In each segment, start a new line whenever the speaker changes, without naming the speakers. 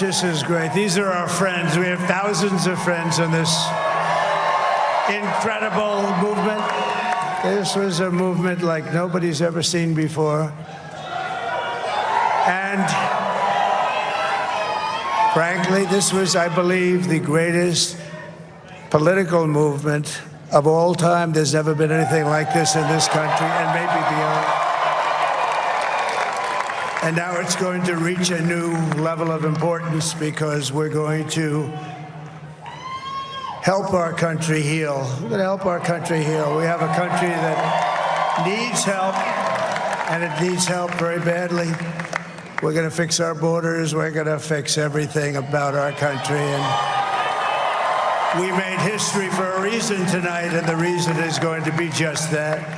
much. This is great. These are our friends. We have thousands of friends in this incredible movement. This was a movement like nobody's ever seen before. And frankly, this was, I believe, the greatest political movement of all time. There's never been anything like this in this country, and maybe beyond. And now it's going to reach a new level of importance because we're going to help our country heal. We're going to help our country heal. We have a country that needs help, and it needs help very badly. We're going to fix our borders. We're going to fix everything about our country. And we made history for a reason tonight, and the reason is going to be just that.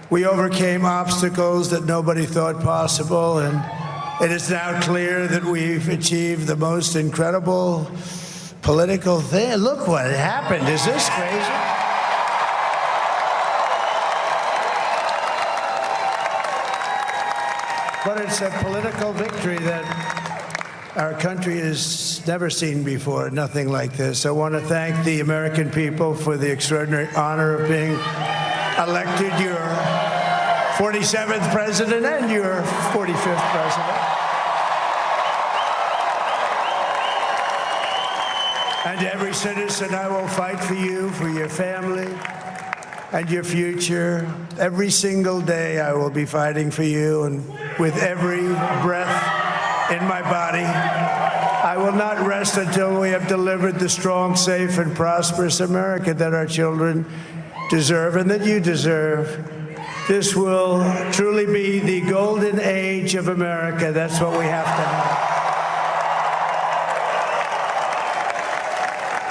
We overcame obstacles that nobody thought possible, and it is now clear that we've achieved the most incredible political thing. Look what happened. Is this crazy? But it's a political victory that our country has never seen before, nothing like this. I want to thank the American people for the extraordinary honor of being elected your 47th president and your 45th president. And to every citizen, I will fight for you, for your family, and your future. Every single day, I will be fighting for you, and with every breath in my body, I will not rest until we have delivered the strong, safe, and prosperous America that our children deserve and that you deserve. This will truly be the golden age of America. That's what we have to have.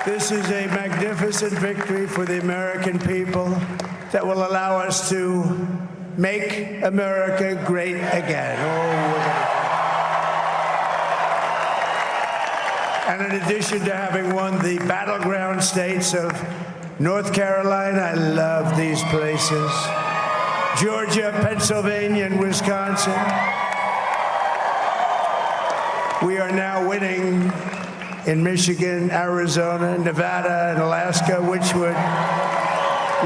This is a magnificent victory for the American people that will allow us to make America great again. And in addition to having won the battleground states of North Carolina, I love these places, Georgia, Pennsylvania, and Wisconsin, we are now winning in Michigan, Arizona, Nevada, and Alaska, which would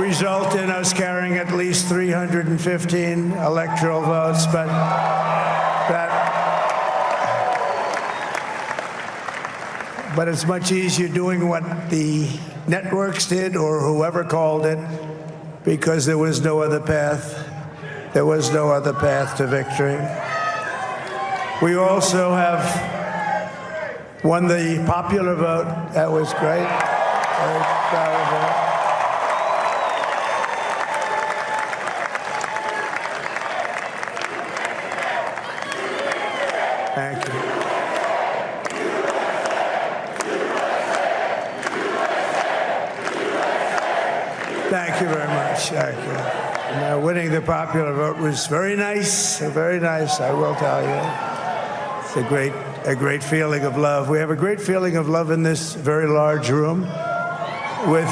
result in us carrying at least 315 electoral votes. But it's much easier doing what the networks did or whoever called it, because there was no other path. There was no other path to victory. We also have won the popular vote. That was great. Very proud of that. Thank you. Thank you very much. Thank you. And, winning the popular vote was very nice, I will tell you. It's a great feeling of love. We have a great feeling of love in this very large room with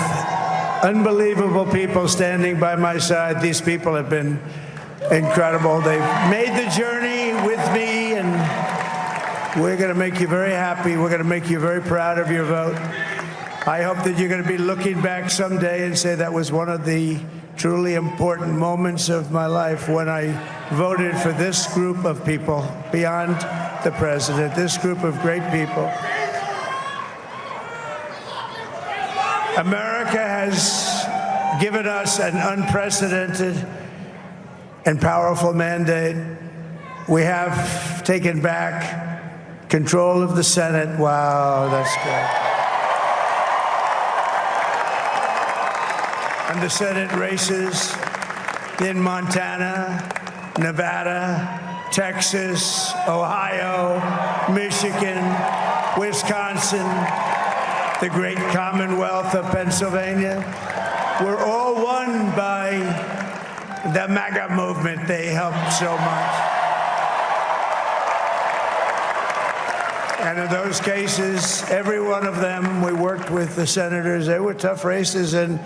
unbelievable people standing by my side. These people have been incredible. They've made the journey with me, and we're going to make you very happy. We're going to make you very proud of your vote. I hope that you're going to be looking back someday and say that was one of the truly important moments of my life when I voted for this group of people beyond the president, this group of great people. America has given us an unprecedented and powerful mandate. We have taken back control of the Senate. Wow, that's good. And the Senate races in Montana, Nevada, Texas, Ohio, Michigan, Wisconsin, the great Commonwealth of Pennsylvania, were all won by the MAGA movement. They helped so much. And in those cases, every one of them, we worked with the senators. They were tough races, and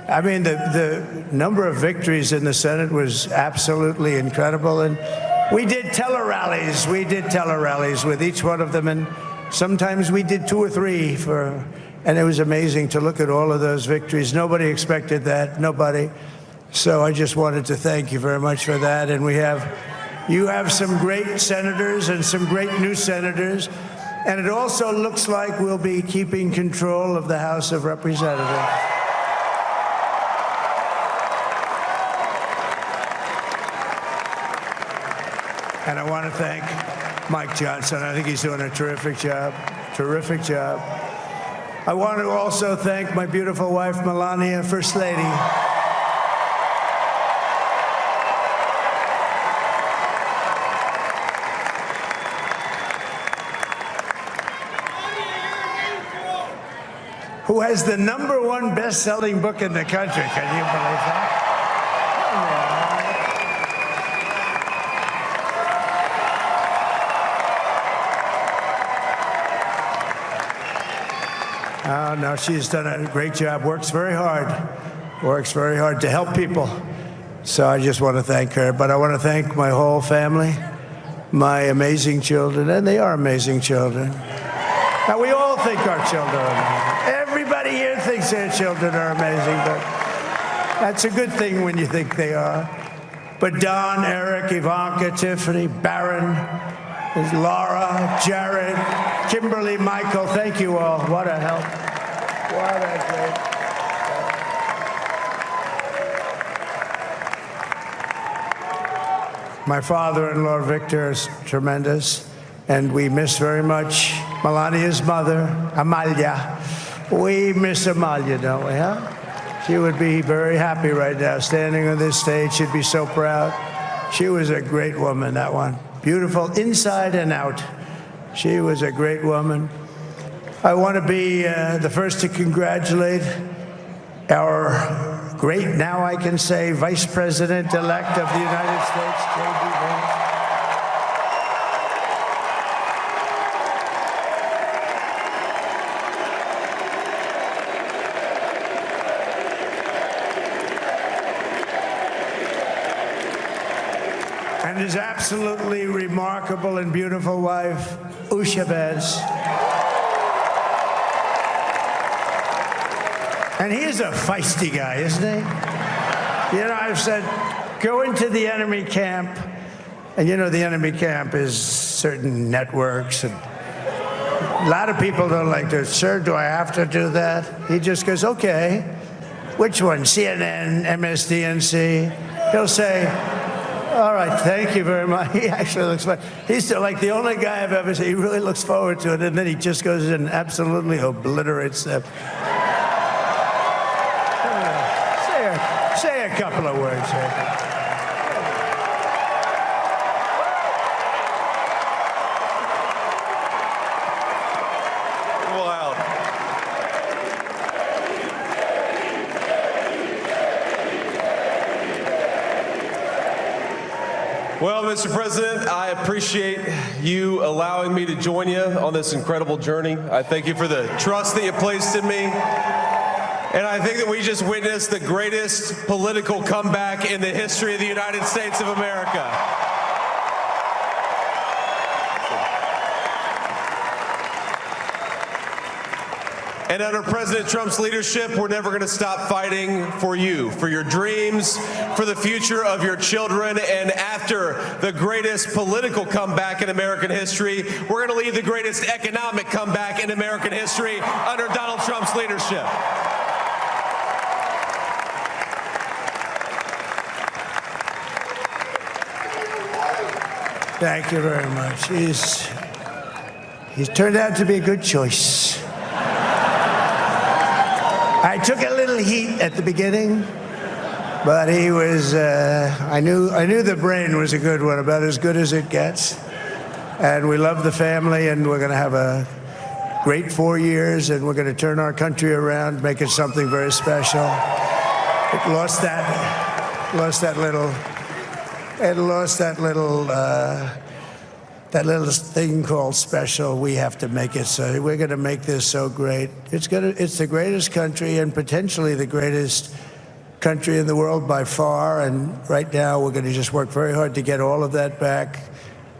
I mean, the number of victories in the Senate was absolutely incredible. And we did tele-rallies. We did tele-rallies with each one of them. And Sometimes we did 2 or 3 and it was amazing to look at all of those victories. Nobody expected that, nobody. So I just wanted to thank you very much for that. And you have some great senators and some great new senators. And it also looks like we'll be keeping control of the House of Representatives. And I want to thank Mike Johnson. I think he's doing a terrific job. Terrific job. I want to also thank my beautiful wife, Melania, First Lady. Who has the #1 best-selling book in the country. Can you believe that? Oh, no, she's done a great job, works very hard to help people. So I just want to thank her. But I want to thank my whole family, my amazing children, and they are amazing children. Now, we all think our children are amazing. Everybody here thinks their children are amazing, but that's a good thing when you think they are. But Don, Eric, Ivanka, Tiffany, Barron, Laura, Jared, Kimberly, Michael, thank you all. What a help. What a great help. My father-in-law, Victor, is tremendous, and we miss very much Melania's mother, Amalia. We miss Amalia, don't we, huh? She would be very happy right now, standing on this stage. She'd be so proud. She was a great woman, that one. Beautiful inside and out. She was a great woman. I want to be the first to congratulate our great, now I can say, Vice President-elect of the United States, J.D. Vance. And his absolutely remarkable and beautiful wife, Usha Vance. And he is a feisty guy, isn't he? You know, I've said, go into the enemy camp. And you know, the enemy camp is certain networks. And a lot of people don't like to, sir, do I have to do that? He just goes, okay. Which one? CNN, MSDNC? He'll say, all right, thank you very much. He actually looks fine. He's like the only guy I've ever seen. He really looks forward to it, and then he just goes and absolutely obliterates them. Say a couple of words here.
Wild. Well, Mr. President, I appreciate you allowing me to join you on this incredible journey. I thank you for the trust that you placed in me. And I think that we just witnessed the greatest political comeback in the history of the United States of America. And under President Trump's leadership, we're never going to stop fighting for you, for your dreams, for the future of your children. And after the greatest political comeback in American history, we're going to lead the greatest economic comeback in American history under Donald Trump's leadership.
Thank you very much. He's turned out to be a good choice. I took a little heat at the beginning, but he was, I knew the brain was a good one, about as good as it gets. And we love the family, and we're going to have a great 4 years, and we're going to turn our country around, make it something very special. It lost that little thing called special. We have to make it so. We're going to make this so great. It's the greatest country and potentially the greatest country in the world by far. And right now we're going to just work very hard to get all of that back.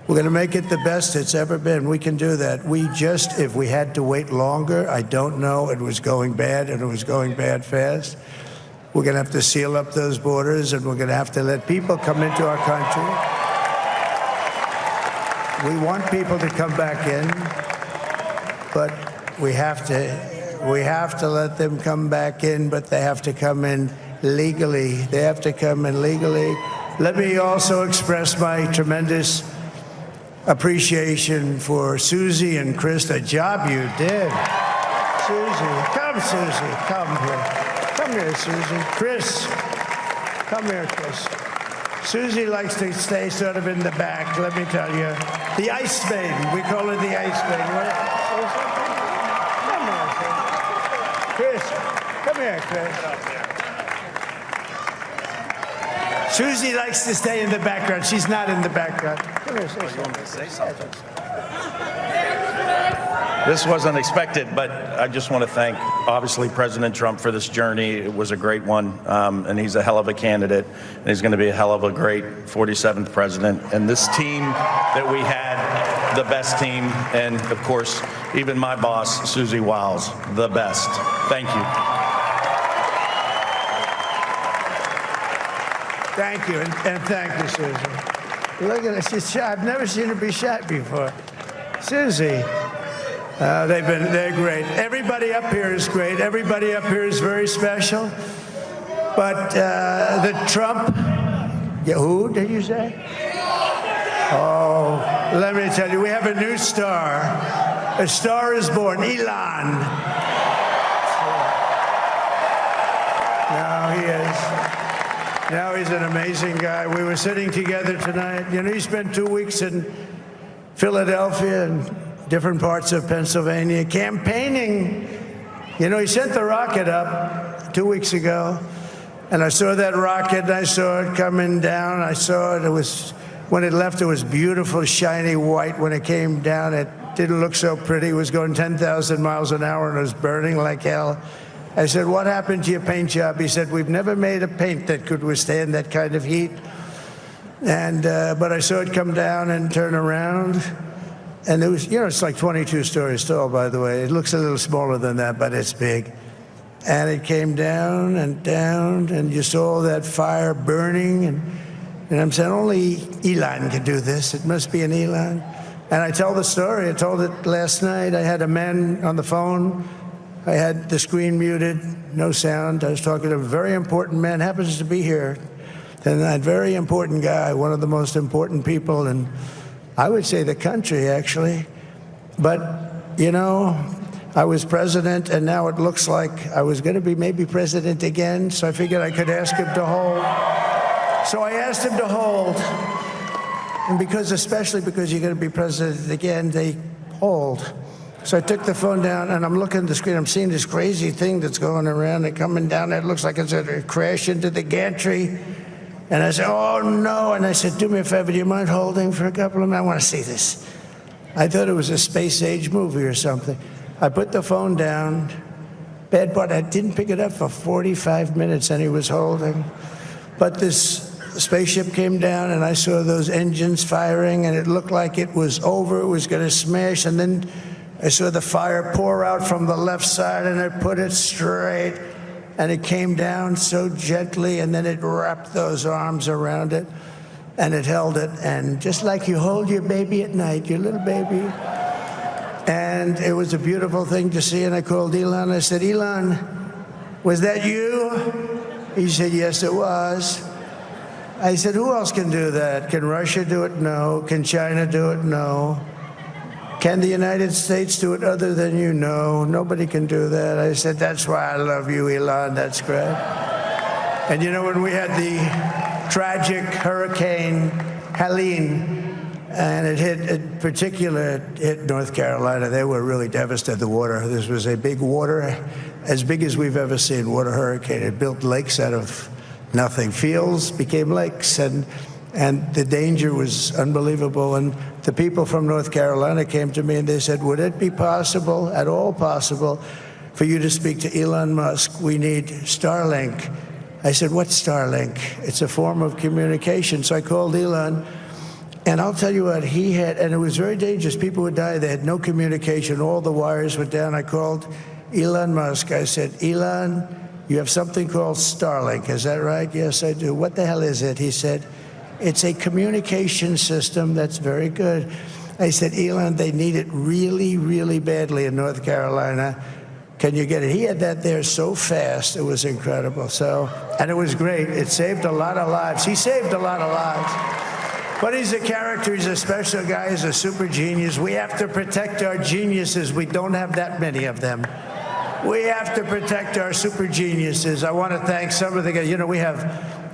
We're going to make it the best it's ever been. We can do that. If we had to wait longer, I don't know. It was going bad, and it was going bad fast. We're going to have to seal up those borders, and we're going to have to let people come into our country. We want people to come back in, but we have to let them come back in, but they have to come in legally. They have to come in legally. Let me also express my tremendous appreciation for Susie and Chris, the job you did. Susie, come here. Come here, Susie. Chris, come here, Chris. Susie likes to stay sort of in the back, let me tell you. The Ice Maiden, we call her the Ice Maiden. Come here, Chris. Come here, Chris. Susie likes to stay in the background. She's not in the background. Come here, say something.
This wasn't expected, but I just want to thank, obviously, President Trump for this journey. It was a great one, and he's a hell of a candidate, and he's going to be a hell of a great 47th president. And this team that we had, the best team, and, of course, even my boss, Susie Wiles, the best. Thank you.
Thank you, and thank you, Susie. Look at her, she's shy. I've never seen her be shy before. Susie. They're great. Everybody up here is great. Everybody up here is very special. But the Trump, who did you say? Oh, let me tell you, we have a new star. A star is born, Elon. Now he is. Now he's an amazing guy. We were sitting together tonight. You know, he spent 2 weeks in Philadelphia and different parts of Pennsylvania, campaigning. You know, he sent the rocket up 2 weeks ago, and I saw that rocket, and I saw it coming down. I saw it. It was, when it left, it was beautiful, shiny white. When it came down, it didn't look so pretty. It was going 10,000 miles an hour, and it was burning like hell. I said, what happened to your paint job? He said, we've never made a paint that could withstand that kind of heat. And but I saw it come down and turn around. And it was, you know, it's like 22 stories tall, by the way. It looks a little smaller than that, but it's big. And it came down, and you saw that fire burning. And I'm saying, only Elon can do this. It must be an Elon. And I tell the story. I told it last night. I had a man on the phone. I had the screen muted, no sound. I was talking to a very important man, happens to be here. And that very important guy, one of the most important people in, I would say, the country, actually. But, you know, I was president, and now it looks like I was going to be maybe president again, so I figured I could ask him to hold. So I asked him to hold. And especially because you're going to be president again, they hold. So I took the phone down, and I'm looking at the screen. I'm seeing this crazy thing that's going around and coming down. It looks like it's going to crash into the gantry. And I said, oh, no. And I said, do me a favor, do you mind holding for a couple of minutes? I want to see this. I thought it was a space-age movie or something. I put the phone down. Bad part, I didn't pick it up for 45 minutes, and he was holding. But this spaceship came down, and I saw those engines firing, and it looked like it was over. It was going to smash. And then I saw the fire pour out from the left side, and I put it straight. And it came down so gently, and then it wrapped those arms around it, and it held it. And just like you hold your baby at night, your little baby. And it was a beautiful thing to see. And I called Elon. I said, Elon, was that you? He said, yes, it was. I said, who else can do that? Can Russia do it? No. Can China do it? No. Can the United States do it other than you? No, nobody can do that. I said, that's why I love you, Elon. That's great. And you know, when we had the tragic Hurricane Helene, and it hit North Carolina, they were really devastated, the water. This was a big water, as big as we've ever seen, water hurricane. It built lakes out of nothing. Fields became lakes, and the danger was unbelievable. And the people from North Carolina came to me and they said, would it be possible, at all possible, for you to speak to Elon Musk? We need Starlink. I said, what's Starlink? It's a form of communication. So I called Elon. And I'll tell you what, he had, and it was very dangerous. People would die. They had no communication. All the wires were down. I called Elon Musk. I said, Elon, you have something called Starlink. Is that right? Yes, I do. What the hell is it? He said, it's a communication system that's very good. I said, Elon, they need it really, really badly in North Carolina. Can you get it? He had that there so fast. It was incredible. So, and it was great. It saved a lot of lives. He saved a lot of lives. But he's a character. He's a special guy. He's a super genius. We have to protect our geniuses. We don't have that many of them. We have to protect our super geniuses. I want to thank some of the guys. You know, we have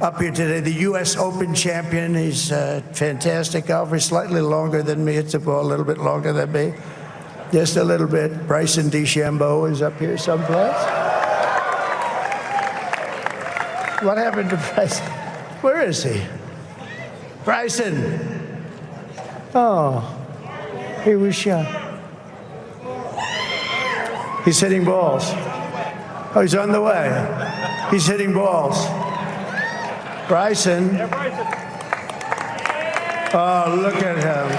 up here today the U.S. Open champion. He's a fantastic golfer. He's slightly longer than me. It's a little bit longer than me. Just a little bit. Bryson DeChambeau is up here someplace. What happened to Bryson? Where is he? Bryson. Oh, he was shot. He's hitting balls. Oh, he's on the way. He's hitting balls. Bryson. Oh, look at him.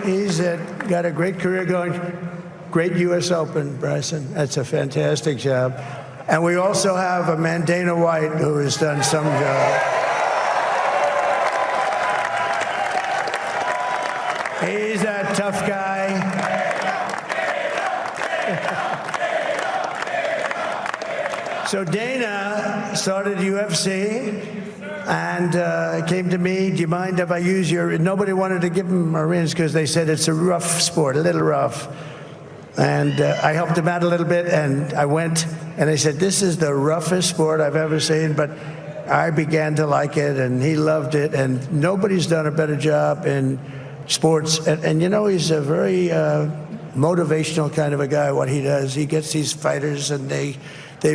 He's got a great career going. Great U.S. Open, Bryson. That's a fantastic job. And we also have a man, Dana White, who has done some job. He's a tough guy. So Dana started UFC and came to me, do you mind if I use your, nobody wanted to give him Marines because they said it's a rough sport, a little rough. And I helped him out a little bit, and I went, and I said, this is the roughest sport I've ever seen, but I began to like it, and he loved it, and nobody's done a better job in sports. And you know, he's a very motivational kind of a guy, what he does. He gets these fighters, and they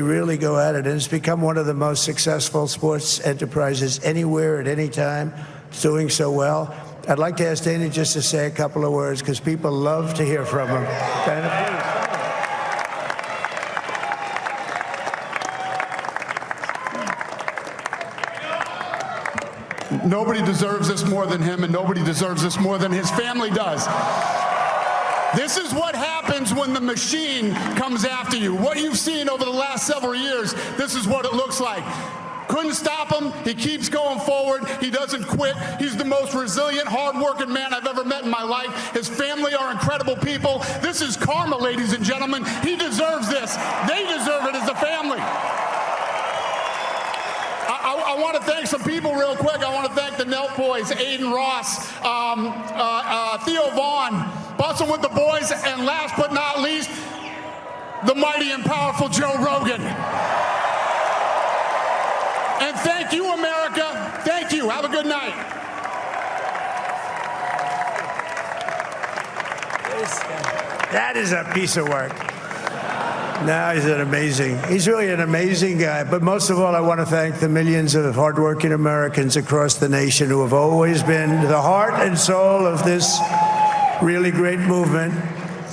really go at it, and it's become one of the most successful sports enterprises anywhere at any time. It's doing so well. I'd like to ask Dana just to say a couple of words because people love to hear from him. Dana,
please. Nobody deserves this more than him, and nobody deserves this more than his family does. This is what happens when the machine comes after you. What you've seen over the last several years, this is what it looks like. Couldn't stop him. He keeps going forward. He doesn't quit. He's the most resilient, hard-working man I've ever met in my life. His family are incredible people. This is karma, ladies and gentlemen. He deserves this. They deserve it as a family. I want to thank some people real quick. I want to thank the Nelk boys, Aiden Ross, Theo Vaughn, Bussin' with the Boys, and last but not least, the mighty and powerful Joe Rogan. And thank you, America. Thank you. Have a good night.
That is a piece of work. No, he's really an amazing guy. But most of all, I want to thank the millions of hardworking Americans across the nation who have always been the heart and soul of this really great movement.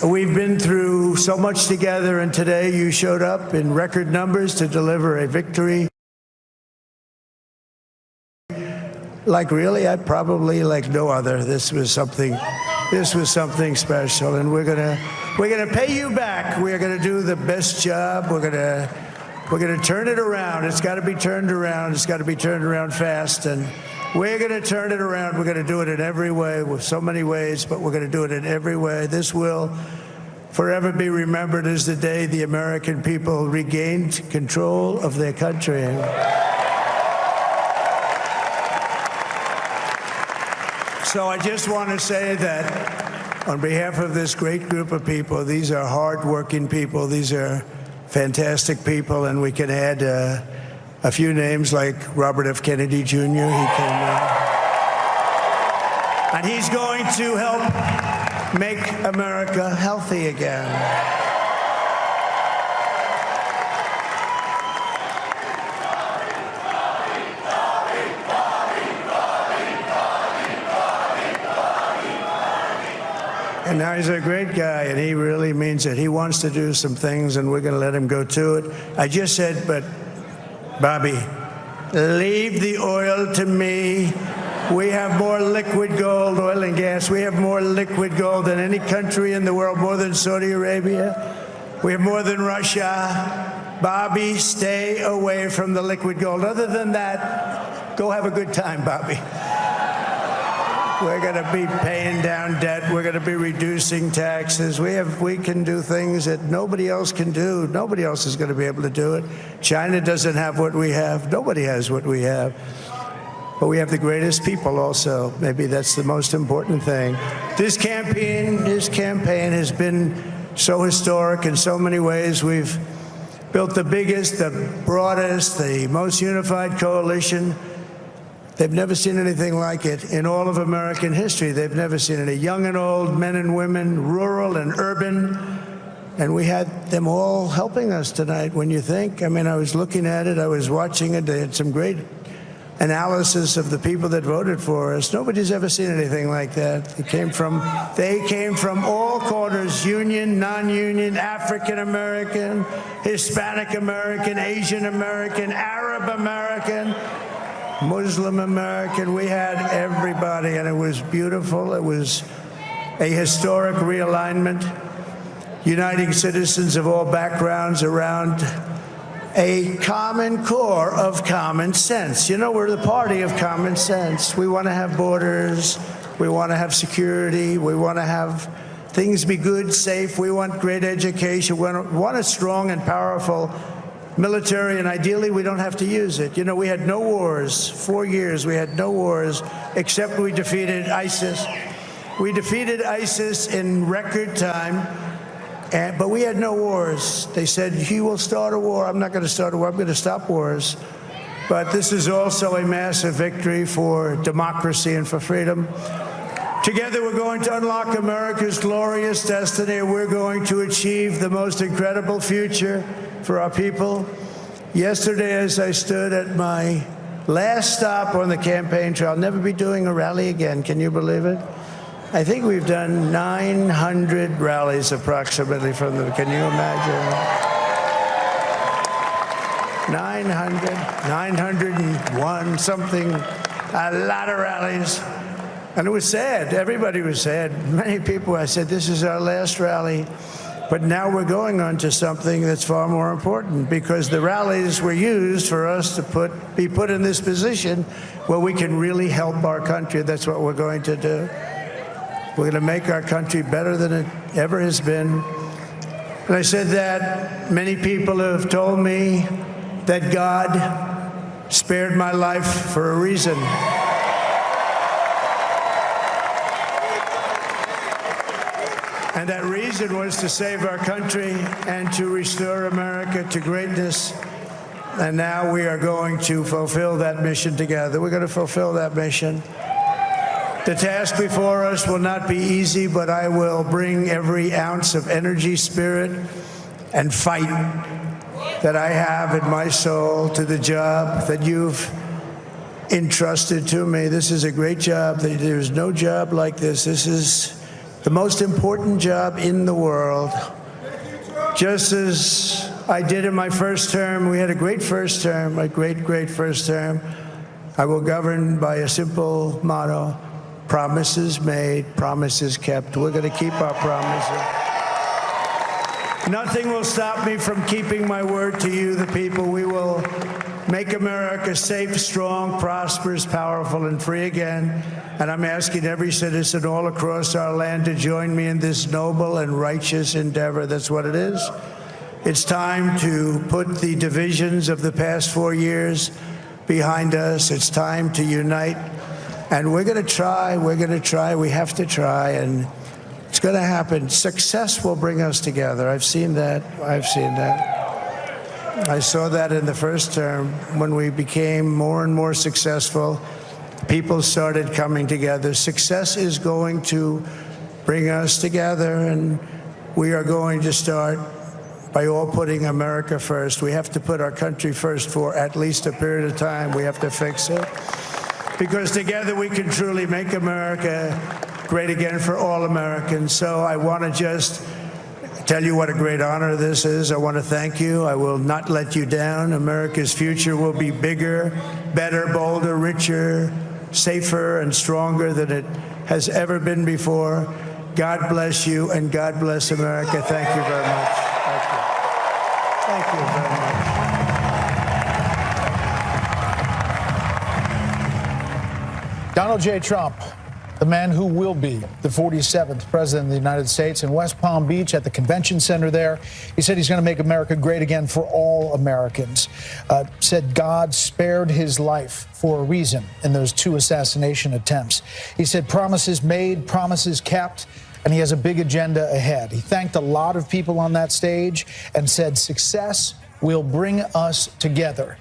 We've been through so much together, and today you showed up in record numbers to deliver a victory. Like really, I probably like no other. This was something special, and we're gonna pay you back. We're gonna do the best job. We're gonna turn it around. It's got to be turned around. It's got to be turned around fast, and we're gonna turn it around. We're gonna do it in every way, with so many ways, but we're gonna do it in every way. This will forever be remembered as the day the American people regained control of their country. So I just want to say that on behalf of this great group of people, these are hard-working people. These are fantastic people, and we can add a few names like Robert F. Kennedy Jr. And he's going to help make America healthy again. And now he's a great guy, and he really means it. He wants to do some things, and we're going to let him go to it. I just said, but Bobby, leave the oil to me. We have more liquid gold, oil and gas. We have more liquid gold than any country in the world, more than Saudi Arabia. We have more than Russia. Bobby, stay away from the liquid gold. Other than that, go have a good time, Bobby. We're going to be paying down debt. We're going to be reducing taxes. We can do things that nobody else can do. Nobody else is going to be able to do it. China doesn't have what we have. Nobody has what we have. But we have the greatest people also. Maybe that's the most important thing. This campaign has been so historic in so many ways. We've built the biggest, the broadest, the most unified coalition. They've never seen anything like it in all of American history. They've never seen it. Young and old, men and women, rural and urban. And we had them all helping us tonight. When you think, I mean, I was looking at it, I was watching it. They had some great analysis of the people that voted for us. Nobody's ever seen anything like that. They came from all corners, union, non-union, African American, Hispanic American, Asian American, Arab American, Muslim American. We had everybody, and it was beautiful. It was a historic realignment, uniting citizens of all backgrounds around a common core of common sense. You know, we're the party of common sense. We want to have borders. We want to have security. We want to have things be good, safe. We want great education. We want a strong and powerful military, and ideally we don't have to use it. You know, we had no wars. 4 years we had no wars, except we defeated ISIS. We defeated ISIS in record time, but we had no wars. They said, he will start a war. I'm not going to start a war. I'm going to stop wars. But this is also a massive victory for democracy and for freedom. Together, we're going to unlock America's glorious destiny. We're going to achieve the most incredible future for our people. Yesterday, as I stood at my last stop on the campaign trail, I'll never be doing a rally again. Can you believe it? I think we've done 900 rallies approximately from them. Can you imagine? 901, something, a lot of rallies. And it was sad. Everybody was sad. Many people, I said, this is our last rally. But now we're going on to something that's far more important, because the rallies were used for us to be put in this position where we can really help our country. That's what we're going to do. We're going to make our country better than it ever has been. And I said that many people have told me that God spared my life for a reason. And that reason was to save our country and to restore America to greatness. And now we are going to fulfill that mission together. We're going to fulfill that mission. The task before us will not be easy, but I will bring every ounce of energy, spirit, and fight that I have in my soul to the job that you've entrusted to me. This is a great job. There's no job like this. This is the most important job in the world. Just as I did in my first term, we had a great first term, a great first term. I will govern by a simple motto: promises made, promises kept. We're going to keep our promises. Nothing will stop me from keeping my word to you, the people. We will make America safe, strong, prosperous, powerful, and free again. And I'm asking every citizen all across our land to join me in this noble and righteous endeavor. That's what it is. It's time to put the divisions of the past 4 years behind us. It's time to unite. And we're going to try. We're going to try. We have to try. And it's going to happen. Success will bring us together. I've seen that. I've seen that. I saw that in the first term. When we became more and more successful, people started coming together. Success is going to bring us together, and we are going to start by all putting America first. We have to put our country first for at least a period of time. We have to fix it, because together we can truly make America great again for all Americans. So I want to just tell you what a great honor this is. I want to thank you. I will not let you down. America's future will be bigger, better, bolder, richer, safer, and stronger than it has ever been before. God bless you, and God bless America. Thank you very much. Thank you. Thank you very much.
Donald J. Trump, the man who will be the 47th president of the United States, in West Palm Beach at the convention center there. He said he's going to make America great again for all Americans. Said God spared his life for a reason in those 2 assassination attempts. He said promises made, promises kept, and he has a big agenda ahead. He thanked a lot of people on that stage and said success will bring us together.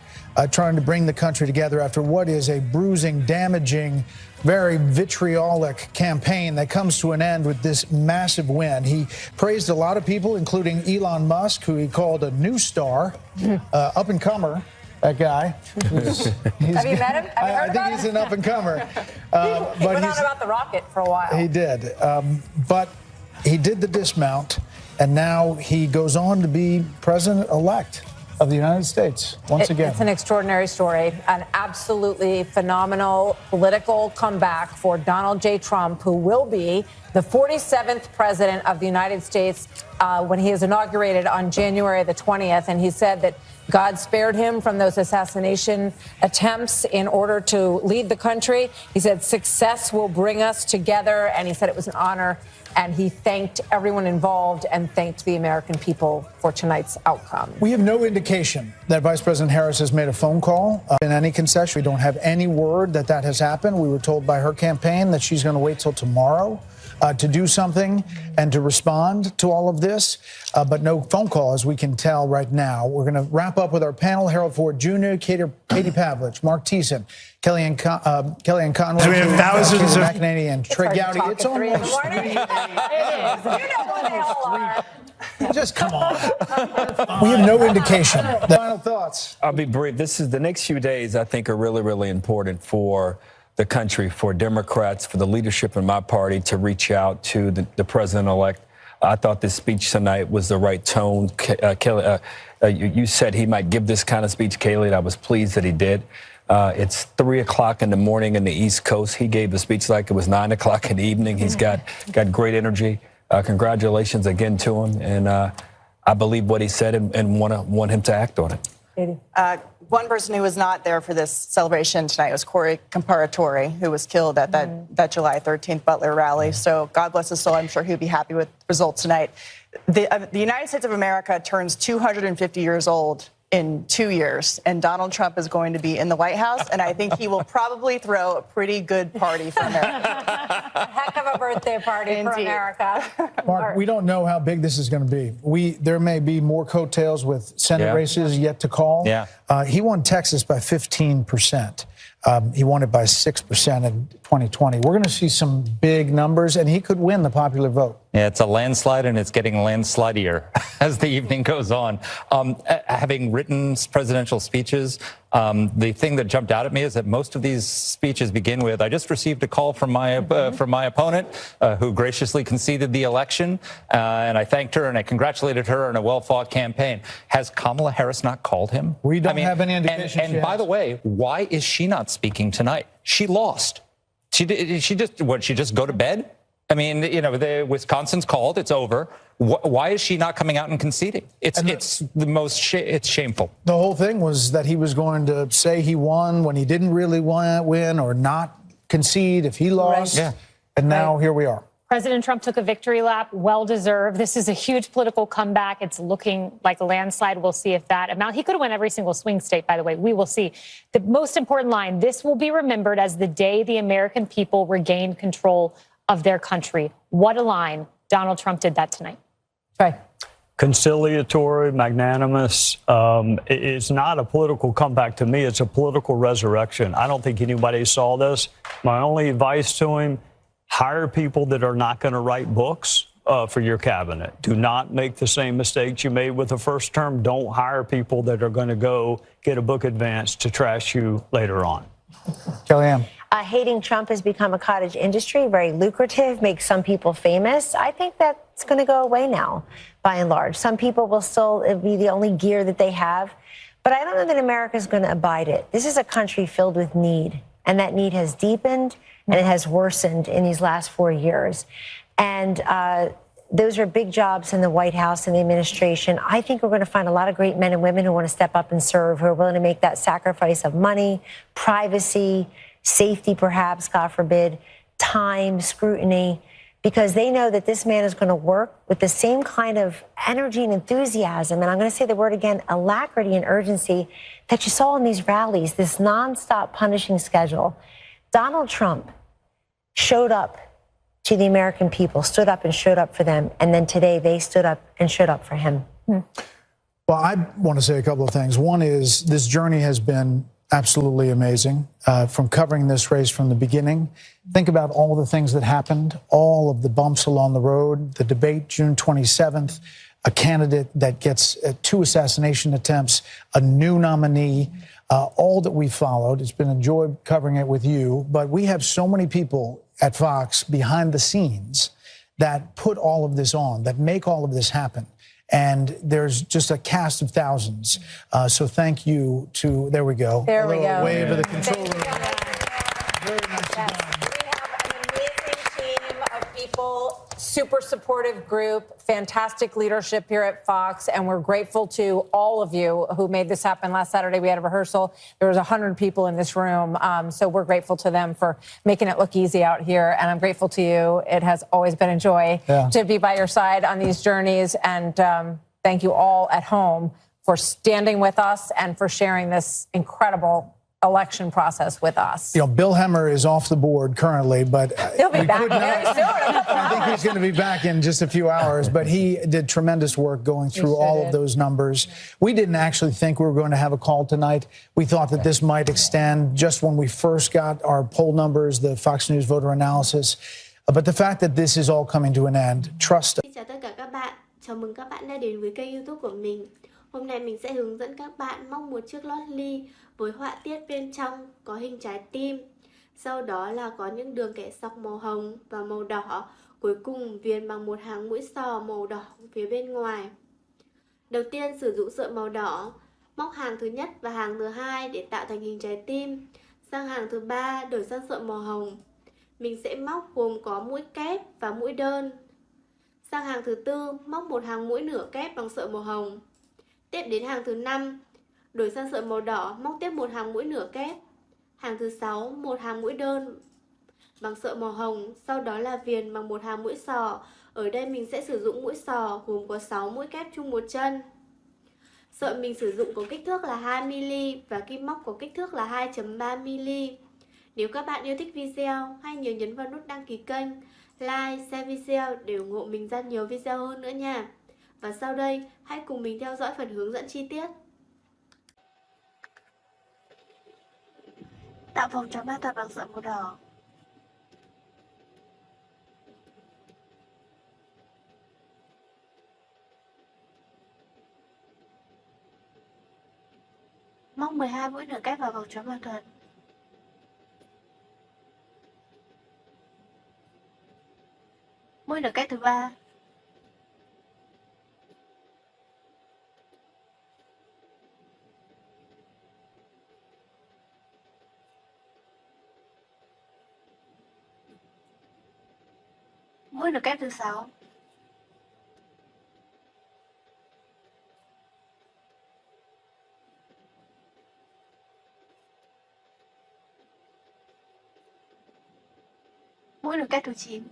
Trying to bring the country together after what is a bruising, damaging, very vitriolic campaign that comes to an end with this massive win. He praised a lot of people, including Elon Musk, who he called a new star, up-and-comer, that guy.
Have you met him?
I think he's an up-and-comer.
He went on about the rocket for a while.
He did. But he did the dismount, and now he goes on to be president-elect of the United States once again.
It's an extraordinary story, an absolutely phenomenal political comeback for Donald J. Trump, who will be the 47th president of the United States when he is inaugurated on January the 20th. And he said that God spared him from those assassination attempts in order to lead the country. He said success will bring us together, and he said it was an honor. And he thanked everyone involved and thanked the American people for tonight's outcome.
We have no indication that Vice President Harris has made a phone call in any concession. We don't have any word that that has happened. We were told by her campaign that she's going to wait till tomorrow to do something and to respond to all of this, but no phone call, as we can tell right now. We're going to wrap up with our panel: Harold Ford Jr., Katie Pavlich, Mark Thiessen, Kellyanne Conway,
We have thousands of
McEnany, and Trey Gowdy. It's almost 3
You know what they all are.
Just come on. We have no indication. Final thoughts.
I'll be brief. The next few days, I think, are really, really important for the country, for Democrats, for the leadership in my party to reach out to the president-elect. I thought this speech tonight was the right tone. Kelly, you said he might give this kind of speech, Kayleigh, and I was pleased that he did. It's 3 o'clock in the morning in the East Coast. He gave the speech like it was 9 o'clock in the evening. He's got great energy. Congratulations again to him. And I believe what he said and want him to act on it.
One person who was not there for this celebration tonight was Corey Comparatore, who was killed at that July 13th Butler rally. So God bless his soul. I'm sure he'll be happy with the results tonight. The United States of America turns 250 years old in 2 years, and Donald Trump is going to be in the White House, and I think he will probably throw a pretty good party for America.
A heck of a birthday party for America.
Mark, we don't know how big this is going to be. There may be more coattails with Senate races yet to call.
Yeah.
He won Texas by 15%. He won it by 6% in 2020. We're going to see some big numbers, and he could win the popular vote.
Yeah, it's a landslide, and it's getting landslidier as the evening goes on. Having written presidential speeches, the thing that jumped out at me is that most of these speeches begin with, "I just received a call from my opponent, who graciously conceded the election, and I thanked her and I congratulated her on a well-fought campaign." Has Kamala Harris not called him?
We don't have any indication.
And by the way, why is she not speaking tonight? She lost. She just go to bed? I mean, Wisconsin's called. It's over. Why is she not coming out and conceding? It's shameful.
The whole thing was that he was going to say he won when he didn't really win, or not concede if he lost.
Right. Yeah.
And now here we are.
President Trump took a victory lap, well-deserved. This is a huge political comeback. It's looking like a landslide. We'll see if that amount. He could have won every single swing state, by the way. We will see. The most important line: this will be remembered as the day the American people regained control of their country. What a line. Donald Trump did that tonight.
Right.
Conciliatory, magnanimous. It's not a political comeback to me. It's a political resurrection. I don't think anybody saw this. My only advice to him: hire people that are not going to write books for your cabinet. Do not make the same mistakes you made with the first term. Don't hire people that are going to go get a book advance to trash you later on.
Kellyanne.
Hating Trump has become a cottage industry, very lucrative, makes some people famous. I think that's going to go away now, by and large. Some people will still be the only gear that they have, but I don't know that America is going to abide it. This is a country filled with need, and that need has deepened and it has worsened in these last 4 years. And those are big jobs in the White House and the administration. I think we're going to find a lot of great men and women who want to step up and serve, who are willing to make that sacrifice of money, privacy, safety, perhaps, God forbid, time, scrutiny, because they know that this man is going to work with the same kind of energy and enthusiasm. And I'm going to say the word again, alacrity and urgency that you saw in these rallies, this nonstop punishing schedule. Donald Trump showed up to the American people, stood up and showed up for them. And then today they stood up and showed up for him.
Well, I want to say a couple of things. One is this journey has been absolutely amazing. From covering this race from the beginning, think about all the things that happened, all of the bumps along the road, the debate June 27th, a candidate that gets 2 assassination attempts, a new nominee, all that we followed. It's been a joy covering it with you, but we have so many people at Fox behind the scenes that put all of this on, that make all of this happen. And there's just a cast of thousands. So thank you to, there we go.
There we go.
Wave of the controller.
Very nice job. We have an amazing team of people, super supportive group, fantastic leadership here at Fox, and we're grateful to all of you who made this happen. Last Saturday, we had a rehearsal. There was 100 people in this room, so we're grateful to them for making it look easy out here, and I'm grateful to you. It has always been a joy to be by your side on these journeys, and thank you all at home for standing with us and for sharing this incredible election process with us.
You know, Bill Hemmer is off the board currently, but
He'll be back very soon.
I think he's going to be back in just a few hours, but he did tremendous work going through all of those numbers. We didn't actually think we were going to have a call tonight. We thought that this might extend just when we first got our poll numbers, the Fox News voter analysis. But the fact that this is all coming to an end, trust us.
Xin chào tất cả các bạn. Chào mừng các bạn đã đến với kênh YouTube của mình. Hôm nay mình sẽ hướng dẫn các bạn móc một chiếc lót ly với họa tiết bên trong có hình trái tim. Sau đó là có những đường kẻ sọc màu hồng và màu đỏ. Cuối cùng viền bằng một hàng mũi sò màu đỏ phía bên ngoài. Đầu tiên sử dụng sợi màu đỏ, móc hàng thứ nhất và hàng thứ hai để tạo thành hình trái tim. Sang hàng thứ ba đổi sang sợi màu hồng. Mình sẽ móc gồm có mũi kép và mũi đơn. Sang hàng thứ tư, móc một hàng mũi nửa kép bằng sợi màu hồng. Tiếp đến hàng thứ 5, đổi sang sợi màu đỏ, móc tiếp một hàng mũi nửa kép. Hàng thứ 6, một hàng mũi đơn bằng sợi màu hồng, sau đó là viền bằng một hàng mũi sò. Ở đây mình sẽ sử dụng mũi sò gồm có 6 mũi kép chung một chân. Sợi mình sử dụng có kích thước là 2mm và kim móc có kích thước là 2.3mm. Nếu các bạn yêu thích video, hãy nhớ nhấn vào nút đăng ký kênh, like, share video để ủng hộ mình ra nhiều video hơn nữa nha. Và sau đây, hãy cùng mình theo dõi phần hướng dẫn chi tiết. Tạo vòng tròn ba thật bằng sợi màu đỏ. Móc 12 mũi nửa kép vào vòng tròn ba thật. Mũi nửa kép thứ 3. Mũi nửa kép thứ 6. Mũi nửa kép thứ 9.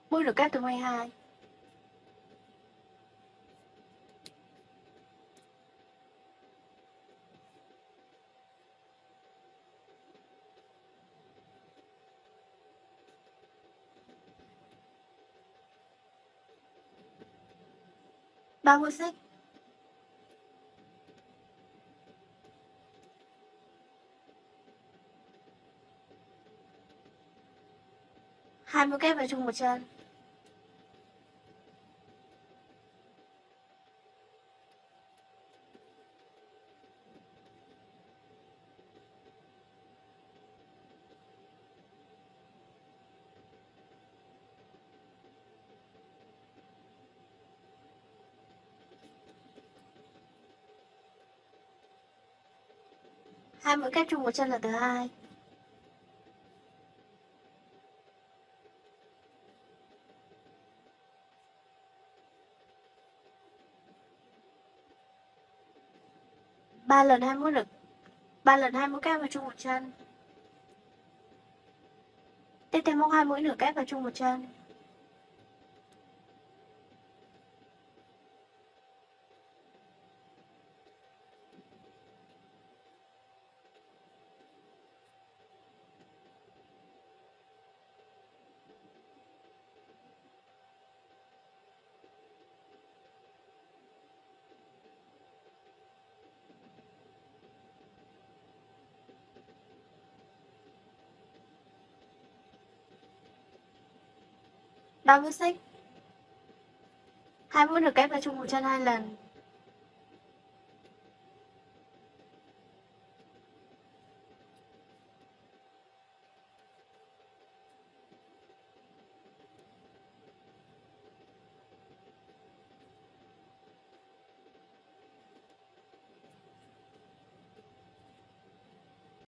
Mũi nửa kép thứ 12. Ba mũi xích. Hai mũi kép vào chung một chân. 2 mũi kép chung một chân là thứ hai. Ba lần 2 mũi kép vào chung một chân. Tiếp theo móc 2 mũi nửa kép vào chung một chân. Ba mũi xích. 2 mũi nửa kép vào chung một chân 2 lần.